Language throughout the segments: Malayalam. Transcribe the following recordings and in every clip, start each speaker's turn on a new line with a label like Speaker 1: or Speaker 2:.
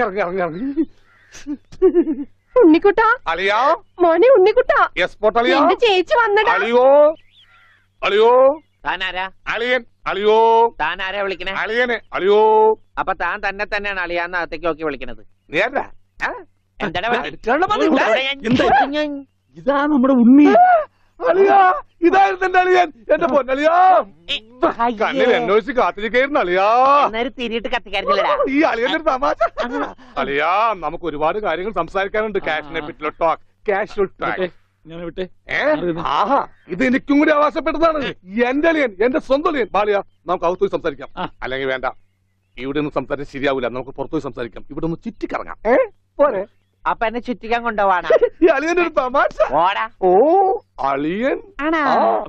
Speaker 1: ഇറങ്ങി ഇറങ്ങി ഇറങ്ങി.
Speaker 2: ഉണ്ണിക്കുട്ടാ
Speaker 1: അളിയാ
Speaker 2: മോനെ ഉണ്ണിക്കുട്ടാ
Speaker 1: എസ്പോർട്ട് അളിയാ.
Speaker 2: എന്റെ ചേച്ചി വന്നടാ.
Speaker 1: അളിയോ അളിയോ
Speaker 3: താനാരാ?
Speaker 1: അളിയൻ അളിയോ.
Speaker 3: താനാരാ വിളിക്കണേ?
Speaker 1: അളിയനെ അളിയോ.
Speaker 3: അപ്പൊ താൻ തന്നെ തന്നെയാണ് അളിയാന്ന് അകത്തേക്ക് നോക്കി വിളിക്കണത്.
Speaker 1: നീ ആരാ?
Speaker 3: എന്താടാ
Speaker 4: ഇതാ നമ്മുടെ ഉണ്ണി.
Speaker 1: അളിയാ ഇതായിരുന്നു എന്റെ അളിയൻ. എന്റെ പൊന്നളിയാ കണ്ണിൽ എന്നോച്ച് കാത്തിരിക്കായിരുന്നു അളിയാ.
Speaker 3: തിരിയിട്ട് കത്തിക്കാരില്ലടാ
Speaker 1: ഈ അളിയന്റെ ഒരു തമാശ. അളിയാ നമുക്ക് ഒരുപാട് കാര്യങ്ങൾ സംസാരിക്കാനുണ്ട്. കാഷിനെ പറ്റിയുള്ള ടോക്ക്, കാഷ്വൽ ടോക്ക്.
Speaker 4: ഞാൻ വിട്ടെ.
Speaker 1: ആഹാ ഇത് എനിക്കും കൂടി അവകാശപ്പെട്ടതാണ്. എന്റെ അളിയൻ, എന്റെ സ്വന്തം അളിയൻ. ബാലിയ നമുക്ക് അകത്തുപോയി സംസാരിക്കാം. അല്ലെങ്കിൽ വേണ്ട, ഇവിടെ നിന്ന് സംസാരിച്ചാൽ ശരിയാവില്ല. നമുക്ക് പുറത്തുപോയി സംസാരിക്കാം. ഇവിടെ ഒന്ന് ചുറ്റിക്കറങ്ങാം. പോരെ?
Speaker 3: അപ്പൊ എന്നെ ചുറ്റിക്കാൻ കൊണ്ടുപോവാണ്.
Speaker 1: ഈ അളിയന്റെ ഒരു തമാശ. ഓ അളിയൻ.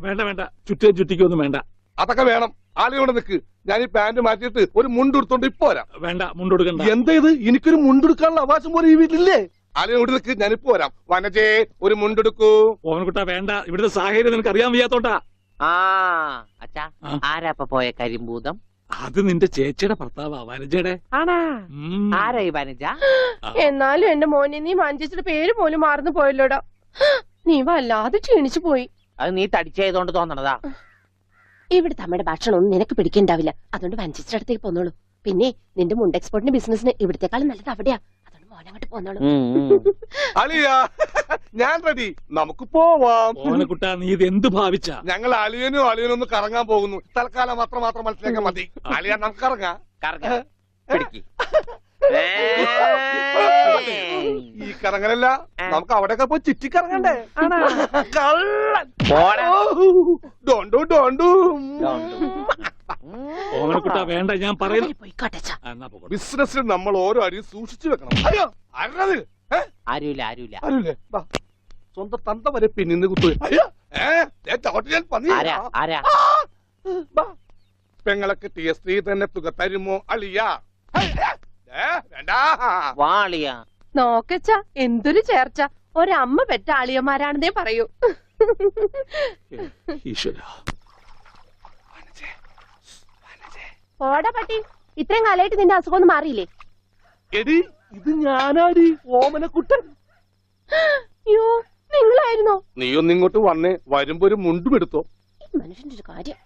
Speaker 4: വേണ്ട വേണ്ട, ചുറ്റിക്കൊന്നും വേണ്ട.
Speaker 1: അതൊക്കെ വേണം. ആളിയോടെ നിൽക്ക്. ഞാൻ ഈ പാന്റ് മാറ്റിയിട്ട് ഒരു മുണ്ടെടുത്തോണ്ട് ഇപ്പൊ വരാം.
Speaker 4: വേണ്ട, മുണ്ടെടുക്കണ്ട.
Speaker 1: എന്താ ഇത്? എനിക്കൊരു മുണ്ടെടുക്കാനുള്ള അവകാശം പോലെ ഈ വീട്ടിലില്ലേ? ആളിയോട് നിൽക്ക്, ഞാനിപ്പോ വരാം. വനജേ ഒരു മുണ്ടെടുക്കൂ.
Speaker 4: ഓവൻകുട്ടാ വേണ്ട, ഇവിടുത്തെ സാഹചര്യം നിനക്ക് അറിയാൻ വയ്യാത്തോട്ടാ.
Speaker 3: അച്ഛാ ആരാ അപ്പൊ പോയ കരിമ്പൂതം?
Speaker 4: അത് നിന്റെ ചേച്ചിയുടെ ഭർത്താവാ, വനജയുടെ.
Speaker 3: ആരാ ഈ വനജ?
Speaker 2: എന്നാലും എന്റെ മോനെ നീ മഞ്ചേച്ചിയുടെ പേര് പോലും മാറുന്നു പോയല്ലോടാ. നീ വല്ലാതെ ക്ഷീണിച്ചു പോയി.
Speaker 3: അത് നീ തടിച്ചതുകൊണ്ട് തോന്നണതാ.
Speaker 2: ഇവിടുത്തെ അമ്മയുടെ ഭക്ഷണം ഒന്നും നിനക്ക് പിടിക്കണ്ടാവില്ല. അതുകൊണ്ട് മഞ്ചേച്ചിയുടെ അടുത്തേക്ക് പോന്നോളൂ. പിന്നെ നിന്റെ മുണ്ട് എക്സ്പോർട്ടിന്റെ ബിസിനസിന് ഇവിടത്തെക്കാളും നല്ലത് അവിടെയാ. അതുകൊണ്ട് മോനങ്ങോട്ട് പോന്നോളൂ.
Speaker 1: അളിയാ ഞാൻ റെഡി, നമുക്ക് പോവാം.
Speaker 4: ഓവൻകുട്ടാ നീ ഇത് എന്ത് ഭാവിച്ച?
Speaker 1: ഞങ്ങൾ അളിയനും ഒന്ന് കറങ്ങാൻ പോകുന്നു. തൽക്കാലം മാത്രം മനസ്സിലാക്കാൻ മതി. അളിയ നമുക്ക് ഇറങ്ങാം. ഈ കറങ്ങലല്ല, നമുക്ക് അവിടെയൊക്കെ പോയി ചുറ്റിക്കറങ്ങണ്ടേ? ഡോണ്ടു ഡോണ്ടു.
Speaker 4: ഓവൻകുട്ടാ വേണ്ട, ഞാൻ പറയുന്നു.
Speaker 1: ബിസിനസ്സിൽ നമ്മൾ ഓരോ അടിയും സൂക്ഷിച്ചു വെക്കണം. അയ്യോ ആരുള്ളത്?
Speaker 3: ആരുമില്ല.
Speaker 1: സ്വന്തം തന്ത വരെ പിന്നിന്ന് കുത്തു. പെങ്ങളൊക്കെ TS3 തന്നെ തുക തരുമോ അളിയാ?
Speaker 2: നോക്കച്ച എന്തൊരു ചേർച്ച. ഒരമ്മ പെറ്റ ആളിയന്മാരാണെന്നേ പറയൂ. ഓടാ പട്ടി, ഇത്രയും കാലമായിട്ട് നിന്റെ അസുഖം ഒന്നും മാറിയില്ലേ?
Speaker 1: എടി ഇത് ഞാനാടി, ഓമനക്കുട്ടൻ.
Speaker 2: അയ്യോ നിങ്ങളായിരുന്നോ?
Speaker 1: നീയൊന്ന് ഇങ്ങോട്ട് വന്നേ. വരുമ്പോ ഒരു മുണ്ടും എടുത്തോ.
Speaker 2: മനുഷ്യന്റെ ഒരു കാര്യം.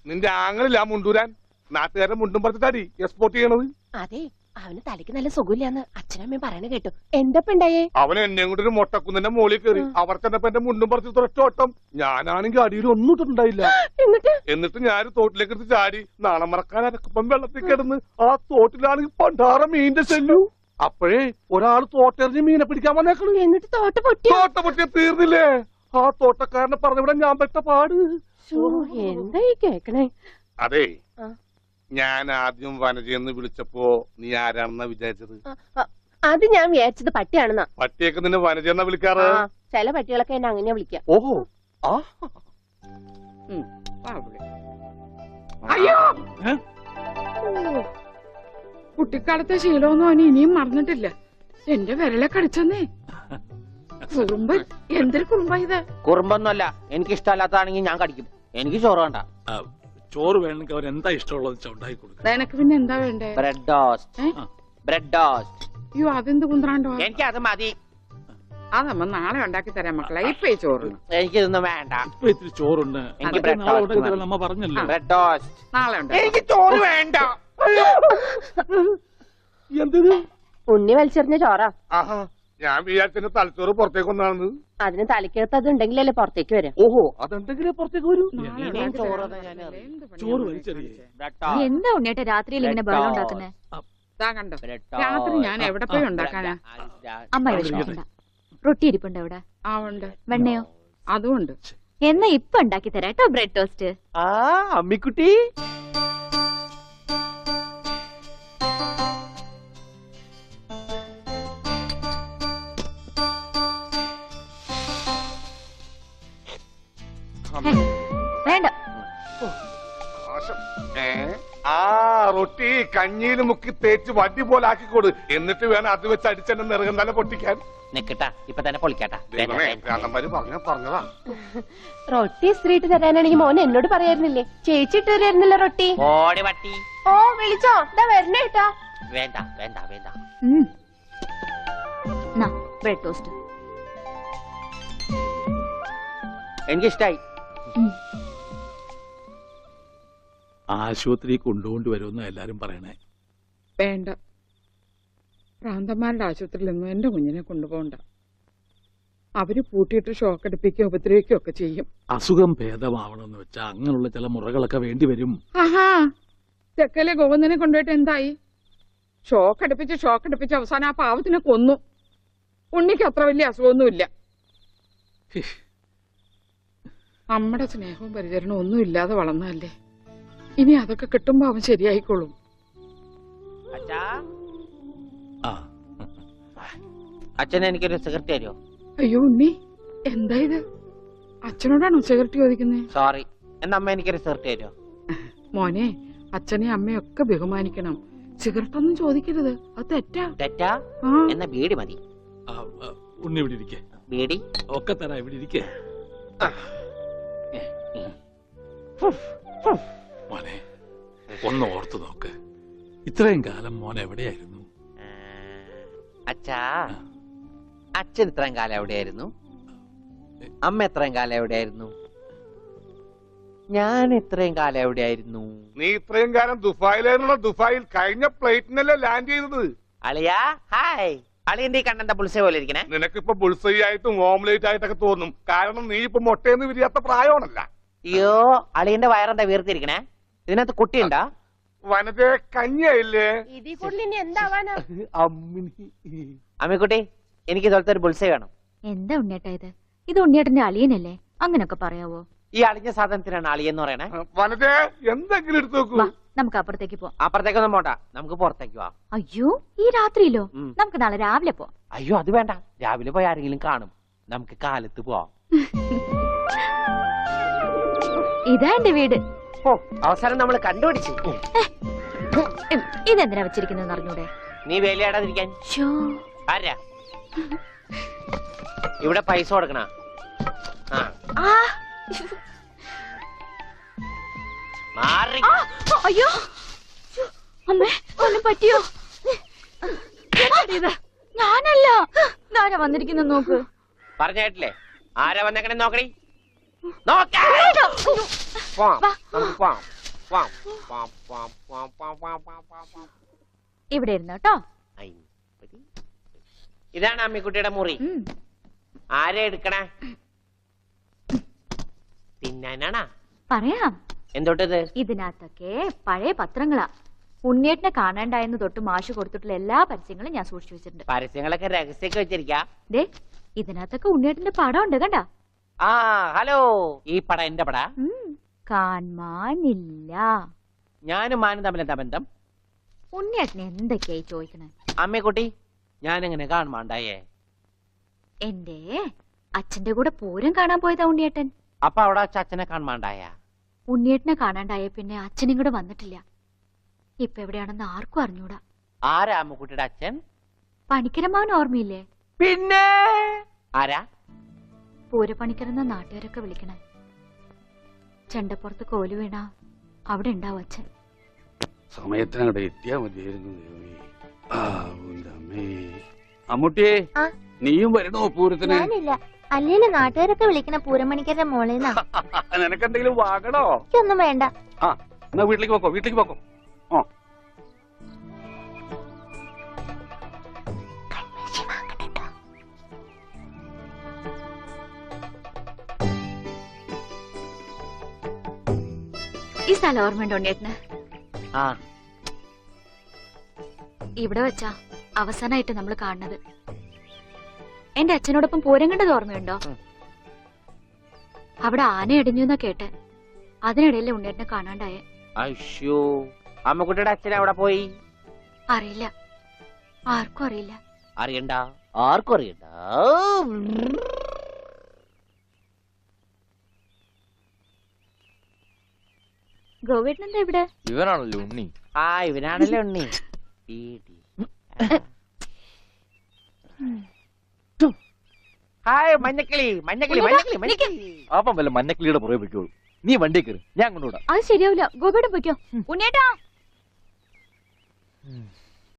Speaker 1: നിന്റെ ആങ്ങളില്ല മുണ്ടൂരാൻ. നാട്ടുകാരെ മുണ്ടും പറിച്ചിട്ടാടി എക്സ്പോർട്ട് ചെയ്യണത്.
Speaker 2: അതെ, അവന് തലയ്ക്ക് നല്ല സുഖമില്ലാന്ന് അച്ഛനമ്മയും പറയണ കേട്ടു. എന്തപ്പ ഉണ്ടായേ?
Speaker 1: അവൻ എന്നെ കൊണ്ട് ഒരു മൊട്ടക്കുന്നിന്റെ മോളിൽ കയറി. അവർ ചെന്നപ്പോ എന്റെ മുണ്ടും പറിച്ച് ഒറ്റ ഓട്ടം. ഞാനാണെങ്കിൽ അടിയിൽ ഒന്നും ഇട്ടിട്ടുണ്ടായില്ല. എന്നിട്ട് ഞാൻ തോട്ടിലേക്ക് എടുത്ത് ചാടി. നാണം മറക്കാൻ അരക്കപ്പം വെള്ളത്തിൽ കിടന്ന് ആ തോട്ടിലാണെങ്കിൽ പണ്ടാറ മീനിന്റെ ചെല്ലു. അപ്പോഴേ ഒരാൾ തോട്ടെറിഞ്ഞ് മീനെ പിടിക്കാൻ വന്നേക്കണു.
Speaker 2: എന്നിട്ട് തോട്ട
Speaker 1: പൊട്ടിയ തീർന്നില്ലേ? ആ തോട്ടക്കാരനെ പറഞ്ഞവിടെ ഞാൻ പെട്ട പാട്.
Speaker 2: എന്തായി കേക്കണേ?
Speaker 1: അതെ, ഞാൻ ആദ്യം വനജയെന്ന് വിളിച്ചപ്പോ നീ ആരാണെന്നാ വിചാരിച്ചത്?
Speaker 2: അത് ഞാൻ വിചാരിച്ചത് പട്ടിയാണെന്നാ.
Speaker 1: പട്ടിയൊക്കെ നിന്നെ വനജയെന്നാ വിളിക്കാറ്.
Speaker 2: ചില പട്ടികളൊക്കെ എന്നെ അങ്ങനെയാ വിളിക്കാം.
Speaker 1: ഓഹോ.
Speaker 5: അയ്യോ, കുട്ടിക്കാലത്തെ ശീലമൊന്നും അവന് ഇനിയും മറന്നിട്ടില്ല. എന്റെ വിരലെ കടിച്ചെന്നേ. കുറുമ്പ്, എന്തൊരു കുറുമ്പ ഇത്?
Speaker 3: കുറുമ്പൊന്നുമല്ല, എനിക്ക് ഇഷ്ടമല്ലാത്തതാണെങ്കിൽ ഞാൻ കടിക്കും. എനിക്ക് ചോറ് വേണ്ട.
Speaker 4: ചോറ് വേണമെങ്കിൽ അവർ എന്താ ഇഷ്ടമുള്ളത് ഉണ്ടാക്കി കൊടുക്കും.
Speaker 5: നിനക്ക് പിന്നെ എന്താ വേണ്ടേ?
Speaker 3: Bread toast.
Speaker 5: അയ്യോ അതെന്ത് കുന്ത്രാണ്ടോ?
Speaker 3: എനിക്ക് അത് മതി.
Speaker 5: അതമ്മ നാളെ ഉണ്ടാക്കി തരാം മക്കളെ. ഇപ്പൊ ഈ ചോറ്
Speaker 3: എനിക്കിതൊന്നും വേണ്ട.
Speaker 4: ഇപ്പൊ ഇത്തിരി ചോറുണ്ട്.
Speaker 3: എനിക്ക് ബ്രെഡ് ടോസ്റ്റ്
Speaker 4: നമ്മ പറഞ്ഞല്ലോ.
Speaker 3: ബ്രെഡ് ടോസ്റ്റ്
Speaker 5: നാളെ ഉണ്ട്.
Speaker 3: എനിക്ക് ചോറ് വേണ്ട.
Speaker 1: എന്തിന്?
Speaker 2: ഉണ്ണി വലിച്ചെറിഞ്ഞ ചോറാ.
Speaker 1: ഞാൻ വിചാരിച്ചെന്റെ തലച്ചോറ് പുറത്തേക്ക് ഒന്നാണെന്ന്.
Speaker 2: അതിന് തലയ്ക്കകത്ത് അത് ഉണ്ടെങ്കിലല്ലേ പുറത്തേക്ക് വരാം.
Speaker 1: ഓഹോ, അതുണ്ടെങ്കിലേ പുറത്തേക്ക് വരൂ.
Speaker 4: ചോറ് വലിച്ചെറിയേ.
Speaker 6: എന്താ ഉണ്ണിയേട്ട രാത്രിയിൽ ഇങ്ങനെ ബഹളം ഉണ്ടാക്കുന്നേ?
Speaker 5: കണ്ടോ, രാത്രി ഞാൻ എവിടെ പോയി ഉണ്ടാക്കാനാ?
Speaker 6: അമ്മ വിഷമിക്കണ്ട. റൊട്ടി ഇരിപ്പുണ്ട് അവിടെ.
Speaker 5: ഉണ്ട്.
Speaker 6: വെണ്ണയോ?
Speaker 5: അതുമുണ്ട്.
Speaker 6: എന്നാ ഇപ്പൊ ഉണ്ടാക്കി തരാട്ടോ ബ്രെഡ് ടോസ്റ്റ്.
Speaker 3: അമ്മിക്കുട്ടി,
Speaker 6: വേണ്ട.
Speaker 1: റൊട്ടി കഞ്ഞിയിൽ മുക്കി തേച്ച് വടി പോലെ ആക്കിക്കൊടു. എന്നിട്ട് വേണം അത് വെച്ച് അടിച്ചെന്നെ നിറകം തന്നെ പൊട്ടിക്കാൻ.
Speaker 3: നിക്കട്ടാ, ഇപ്പൊ തന്നെ പൊളിക്കാട്ടാ.
Speaker 1: ഭ്രാന്തന്മാര് പറഞ്ഞതാ.
Speaker 2: റൊട്ടി ഇസ്ത്രീട്ട് തരാനാണെങ്കിൽ മോൻ എന്നോട് പറയായിരുന്നില്ലേ? ചേച്ചി ഇട്ട് തരായിരുന്നില്ല റൊട്ടി.
Speaker 3: ഓടി വട്ടി.
Speaker 2: ഓ വിളിച്ചോ, ഇതാ വരണേട്ടാ.
Speaker 3: വേണ്ട വേണ്ട വേണ്ട.
Speaker 6: Bread toast.
Speaker 3: എനിക്കിഷ്ടായി.
Speaker 4: ആശുപത്രി കൊണ്ടുകൊണ്ട് വരുമെന്ന് എല്ലാരും പറയണേ.
Speaker 5: വേണ്ട, ഭ്രാന്തന്മാരുടെ ആശുപത്രിയിൽ നിന്നും എന്റെ കുഞ്ഞിനെ കൊണ്ടുപോകണ്ട. അവര് പൂട്ടിയിട്ട് ഷോക്ക് അടിപ്പിക്കുകയോ ഉപദ്രവിക്കുകയോ ഒക്കെ ചെയ്യും.
Speaker 4: അസുഖം ഭേദമാവണമെന്ന് വെച്ചാ അങ്ങനെയുള്ള ചില മുറകളൊക്കെ വേണ്ടി വരും.
Speaker 5: ആഹാ, തെക്കലെ ഗോവിന്ദനെ കൊണ്ടുപോയിട്ട് എന്തായി? ഷോക്ക് അടുപ്പിച്ച് അവസാനം ആ പാവത്തിനെ കൊന്നു. ഉണ്ണിക്ക് അത്ര വലിയ അസുഖമൊന്നുമില്ല. നമ്മുടെ സ്നേഹവും പരിചരണവും ഒന്നും ഇല്ലാതെ വളർന്നതല്ലേ. ഇനി അതൊക്കെ കിട്ടുമ്പോ അവൻ ശരിയായിക്കോളും.
Speaker 3: അച്ഛാ,
Speaker 4: ആ
Speaker 3: അച്ഛൻ എനിക്കൊരു സിഗരറ്റ് തരുമോ?
Speaker 5: അയ്യോ ഉണ്ണി, എന്താ ഇത്? അച്ഛനോടാണോ സിഗരറ്റ് ചോദിക്കുന്നേ?
Speaker 3: സോറി. എന്നാ അമ്മ എനിക്കൊരു സിഗരറ്റ് തരുമോ?
Speaker 5: മോനെ, അച്ഛനെ അമ്മയൊക്കെ ബഹുമാനിക്കണം. സിഗരറ്റ് ഒന്നും ചോദിക്കരുത്, അത് തെറ്റാ.
Speaker 3: തെറ്റാ?
Speaker 5: ആ,
Speaker 3: എന്നാ ബീഡി മതി.
Speaker 4: ഉണ്ണി ഇവിടെ ഇരിക്കേ.
Speaker 3: ബീഡി
Speaker 4: ഒക്കെ തരാ, ഇവിടെ ഇരിക്കേ. മോനെ ഒന്ന് ഓർത്തു നോക്ക്, ഇത്രയും കാലം മോൻ എവിടെയായിരുന്നു?
Speaker 3: അച്ഛാ, അച്ഛൻ ഇത്രയും കാലം എവിടെയായിരുന്നു? അമ്മ എത്രയും കാലം എവിടെയായിരുന്നു? ഞാൻ ഇത്രയും കാലം എവിടെയായിരുന്നു?
Speaker 1: നീ ഇത്രയും കാലം ദുബായിലായിരുന്നുള്ള. ദുബായിൽ കഴിഞ്ഞ പ്ലേറ്റിനല്ലേ ലാൻഡ് ചെയ്തത്.
Speaker 3: അളിയാ ഹായ്. അളിയന്റെ ഈ കണ്ണന്റെ പുളിസ പോലെ ഇരിക്കണേ.
Speaker 1: നിനക്കിപ്പോ ബുൾസൈ ആയിട്ടും ഓംലേറ്റ് ആയിട്ടൊക്കെ തോന്നും. കാരണം നീ ഇപ്പൊ മുട്ടയെന്ന് വിരിയാത്ത പ്രായമാണല്ല.
Speaker 3: അയ്യോ, അളിയന്റെ വയറെന്താ വീർത്തിരിക്കണേ? ഇതിനകത്ത് കുട്ടിയുണ്ടാ?
Speaker 1: വനത്തെ കഞ്ഞിയായില്ലേ?
Speaker 2: ഇതിൽ കൂടുതൽ ഇനി എന്താവാനാ?
Speaker 3: അമ്മിക്കുട്ടി, എനിക്ക് ഇതുപോലത്തെ ഒരു ബുൾസൈ വേണം.
Speaker 6: എന്താ ഉണ്ണിയേട്ടാ ഇത്? ഇത് ഉണ്ണിയേട്ടന്റെ അളിയനല്ലേ? അങ്ങനൊക്കെ പറയാവോ?
Speaker 3: ഈ അളിഞ്ഞ സാധനത്തിനാണ് അളിയെന്ന് പറയണേ.
Speaker 1: വനത്തെ എന്തെങ്കിലും എടുത്തു നോക്കൂ.
Speaker 6: വാ, നമുക്ക് അപ്പുറത്തേക്ക് പോവാം.
Speaker 3: അപ്പുറത്തേക്കൊന്നും പോണ്ട, നമുക്ക് പുറത്തേക്ക് പോവാം.
Speaker 6: അയ്യോ, ഈ രാത്രിയിലോ?
Speaker 3: ഉം.
Speaker 6: നമുക്ക് നാളെ രാവിലെ പോവാം.
Speaker 3: അയ്യോ, അത് വേണ്ട. രാവിലെ പോയി ആരെങ്കിലും കാണും. നമുക്ക് കാലത്ത് പോവാം.
Speaker 6: ഇതാ എന്റെ വീട്.
Speaker 3: ഓ, അവസാനം നമ്മൾ കണ്ടുപിടിച്ചു.
Speaker 6: ഇതെന്തിനാ വെച്ചിരിക്കുന്നത് അറിഞ്ഞൂടെ?
Speaker 3: നീ വേലയാടാതിരിക്കാൻ.
Speaker 6: ശ്ശോ.
Speaker 3: ആരാ ഇവിടെ പൈസ കൊടുക്കണ? ആ,
Speaker 6: ആ.
Speaker 3: മാറി.
Speaker 6: ആ, അയ്യോ, അമ്മേ, ഒന്നും പറ്റിയോ? ഇത് ഞാനല്ല. ഇതാരാ വന്നിരിക്കുന്ന നോക്ക്.
Speaker 3: പറഞ്ഞേട്ടില്ലേ ആരാ വന്നേക്കണേ? നോക്കണേ, നോക്കാം.
Speaker 6: ഇവിടെ ഇരുന്നു കേട്ടോ.
Speaker 3: ഇതാണ് അമ്മിക്കുട്ടിയുടെ മുറി. ആരെ എടുക്കണേ? തിന്നാനാണാ?
Speaker 6: പറയാം.
Speaker 3: എന്തോട്ടത്?
Speaker 6: ഇതിനകത്തൊക്കെ പഴയ പത്രങ്ങളാ. ഉണ്ണിയേട്ടനെ കാണാണ്ടായെന്ന് തൊട്ട് മാഷ് കൊടുത്തിട്ടുള്ള എല്ലാ പരസ്യങ്ങളും ഞാൻ സൂക്ഷിച്ചു വെച്ചിട്ടുണ്ട്.
Speaker 3: പരസ്യങ്ങളൊക്കെ രഹസ്യമൊക്കെ വെച്ചിരിക്കാ.
Speaker 6: ദേ, ഇതിനകത്തൊക്കെ ഉണ്ണിയേട്ടന്റെ പടം ഉണ്ട് കണ്ട.
Speaker 3: ആ ഹലോ, ഈ പടം എന്റെ പടാ.
Speaker 6: കാണാനില്ല.
Speaker 3: ഞാനും മാനും തമ്മിൽ എന്താ ബന്ധം?
Speaker 6: ഉണ്ണിയേട്ടനെ എന്തൊക്കെയായി ചോദിക്കണേ?
Speaker 3: അമ്മക്കുട്ടി, ഞാനെങ്ങനെ കാണുമാണ്ടായേ?
Speaker 6: എന്റെ അച്ഛന്റെ കൂടെ പൂരം കാണാൻ പോയതാ ഉണ്ണിയേട്ടൻ.
Speaker 3: അപ്പൊ അവിടെ അച്ഛനെ കാണുമാണ്ടായ?
Speaker 6: ഉണ്ണിയേട്ടനെ കാണാണ്ടായ പിന്നെ അച്ഛനും കൂടെ വന്നിട്ടില്ല. ഇപ്പൊ എവിടെയാണെന്ന് ആർക്കും അറിഞ്ഞൂടാ.
Speaker 3: ആരാ അമ്മക്കുട്ടിയുടെ അച്ഛൻ?
Speaker 6: പണിക്കരമാവൻ ഓർമ്മയില്ലേ?
Speaker 3: പിന്നെ ആരാ?
Speaker 6: പൂരപ്പണിക്കരെന്ന നാട്ടുകാരൊക്കെ വിളിക്കണേ. ചെണ്ടപ്പുറത്ത് കോല് വീണ അവിടെ ഉണ്ടാവും അച്ഛൻ.
Speaker 7: സമയത്തിനങ്ങടെ എത്തിയാ മതിയായിരുന്നു. അമ്മൂട്ടിയെ, നീയും വരണോ പൂരത്തിന്?
Speaker 8: ഞാനില്ല. അല്ലേലും നാട്ടുകാരൊക്കെ വിളിക്കണ പൂരമണിക്കരുടെ മോളേന്നാ.
Speaker 7: നിനക്കെന്തെങ്കിലും വാങ്ങണോ?
Speaker 8: ഒന്നും വേണ്ട.
Speaker 7: ആ, എന്നാ വീട്ടിലേക്ക് പോക്കോ, വീട്ടിലേക്ക് പോക്കോ. ഓ,
Speaker 6: ഈ സ്ഥലം ഓർമ്മയുണ്ടോ ഉണ്ണിയേട്ടന്?
Speaker 3: ആ,
Speaker 6: ഇവിടെ വെച്ചാ അവസാനായിട്ട് നമ്മൾ കാണുന്നത്. എന്റെ അച്ഛനോടൊപ്പം പൂരം കണ്ടത് ഓർമ്മയുണ്ടോ? അവിടെ ആന ഇടിഞ്ഞു എന്നാ കേട്ടെ. അതിനിടയിലെ ഉണ്ണിയേട്ടനെ കാണാണ്ടായേ.
Speaker 3: അയ്യോ, അമ്മക്കുട്ടിയുടെ അച്ഛൻ അവിടെ പോയി?
Speaker 6: അറിയില്ല, ആർക്കും അറിയില്ല.
Speaker 3: അറിയണ്ട, ആർക്കും അറിയണ്ട.
Speaker 6: ഗോവേട്ടൻ എന്താ ഇവിടെ?
Speaker 9: ഇവനാണല്ലോ ഉണ്ണി.
Speaker 3: ആ ഇവനാണല്ലോ ഉണ്ണി. ഹായ് മഞ്ഞക്കിളി മഞ്ഞക്കിളി മഞ്ഞക്കിളി മഞ്ഞക്കിളി.
Speaker 9: അപ്പം വല്ല മഞ്ഞക്കിളിയുടെ പുറകെ പൊയ്ക്കോളൂ. നീ വണ്ടി കയറി, ഞാൻ കൊണ്ടുവിടാം.
Speaker 6: അത് ശരിയാവില്ല. ഗോപേട്ടൻ പൊയ്ക്കോ. ഉണ്ണേട്ടാ